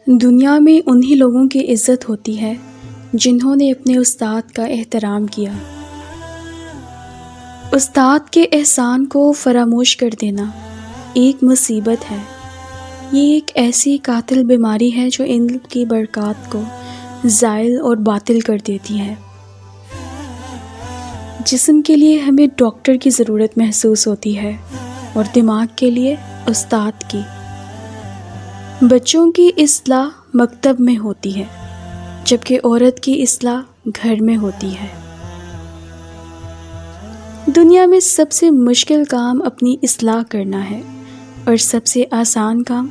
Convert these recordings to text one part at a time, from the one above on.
دنیا میں انہی لوگوں کی عزت ہوتی ہے جنہوں نے اپنے استاد کا احترام کیا۔ استاد کے احسان کو فراموش کر دینا ایک مصیبت ہے۔ یہ ایک ایسی قاتل بیماری ہے جو علم کی برکات کو زائل اور باطل کر دیتی ہے۔ جسم کے لیے ہمیں ڈاکٹر کی ضرورت محسوس ہوتی ہے اور دماغ کے لیے استاد کی۔ بچوں کی اصلاح مکتب میں ہوتی ہے جبکہ عورت کی اصلاح گھر میں ہوتی ہے۔ دنیا میں سب سے مشکل کام اپنی اصلاح کرنا ہے اور سب سے آسان کام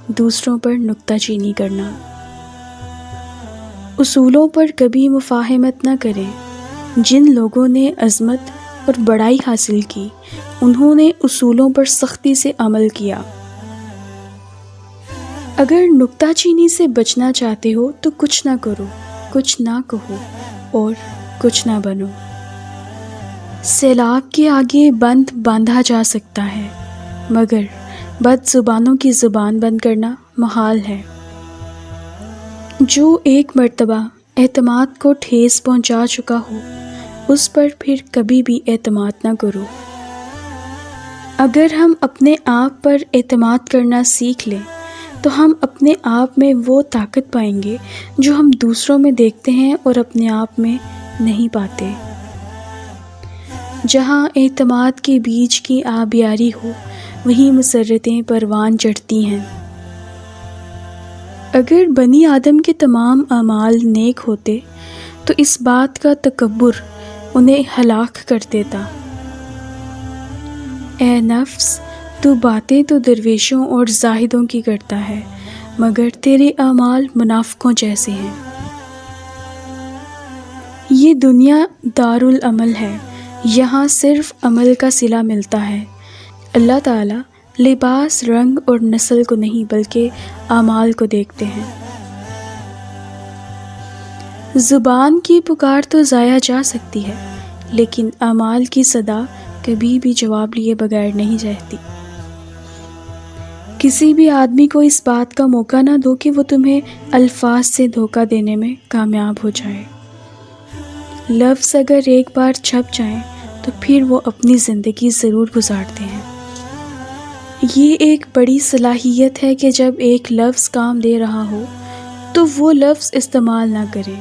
دوسروں پر نکتہ چینی کرنا۔ اصولوں پر کبھی مفاہمت نہ کریں۔ جن لوگوں نے عظمت اور بڑائی حاصل کی انہوں نے اصولوں پر سختی سے عمل کیا۔ اگر نکتہ چینی سے بچنا چاہتے ہو تو کچھ نہ کرو، کچھ نہ کہو اور کچھ نہ بنو۔ سیلاب کے آگے بند باندھا جا سکتا ہے مگر بد زبانوں کی زبان بند کرنا محال ہے۔ جو ایک مرتبہ اعتماد کو ٹھیس پہنچا چکا ہو اس پر پھر کبھی بھی اعتماد نہ کرو۔ اگر ہم اپنے آپ پر اعتماد کرنا سیکھ لیں تو ہم اپنے آپ میں وہ طاقت پائیں گے جو ہم دوسروں میں دیکھتے ہیں اور اپنے آپ میں نہیں پاتے۔ جہاں اعتماد کے بیج کی آبیاری ہو وہیں مسرتیں پروان چڑھتی ہیں۔ اگر بنی آدم کے تمام اعمال نیک ہوتے تو اس بات کا تکبر انہیں ہلاک کر دیتا۔ اے نفس، تو باتیں تو درویشوں اور زاہدوں کی کرتا ہے مگر تیرے اعمال منافقوں جیسے ہیں۔ یہ دنیا دارالعمل ہے، یہاں صرف عمل کا صلہ ملتا ہے۔ اللہ تعالیٰ لباس، رنگ اور نسل کو نہیں بلکہ اعمال کو دیکھتے ہیں۔ زبان کی پکار تو ضائع جا سکتی ہے لیکن اعمال کی صدا کبھی بھی جواب لیے بغیر نہیں رہتی۔ کسی بھی آدمی کو اس بات کا موقع نہ دو کہ وہ تمہیں الفاظ سے دھوکہ دینے میں کامیاب ہو جائے۔ لفظ اگر ایک بار چھپ جائیں تو پھر وہ اپنی زندگی ضرور گزارتے ہیں۔ یہ ایک بڑی صلاحیت ہے کہ جب ایک لفظ کام دے رہا ہو تو وہ لفظ استعمال نہ کرے۔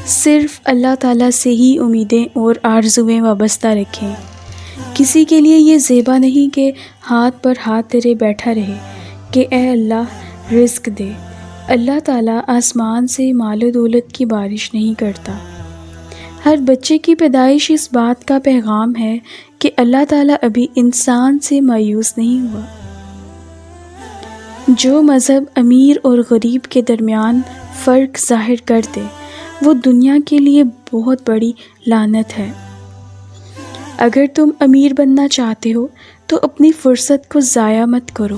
صرف اللہ تعالیٰ سے ہی امیدیں اور آرزویں وابستہ رکھیں۔ کسی کے لیے یہ زیبا نہیں کہ ہاتھ پر ہاتھ تیرے بیٹھا رہے کہ اے اللہ رزق دے۔ اللہ تعالیٰ آسمان سے مال و دولت کی بارش نہیں کرتا۔ ہر بچے کی پیدائش اس بات کا پیغام ہے کہ اللہ تعالیٰ ابھی انسان سے مایوس نہیں ہوا۔ جو مذہب امیر اور غریب کے درمیان فرق ظاہر کر دے وہ دنیا کے لیے بہت بڑی لعنت ہے۔ اگر تم امیر بننا چاہتے ہو تو اپنی فرصت کو ضائع مت کرو۔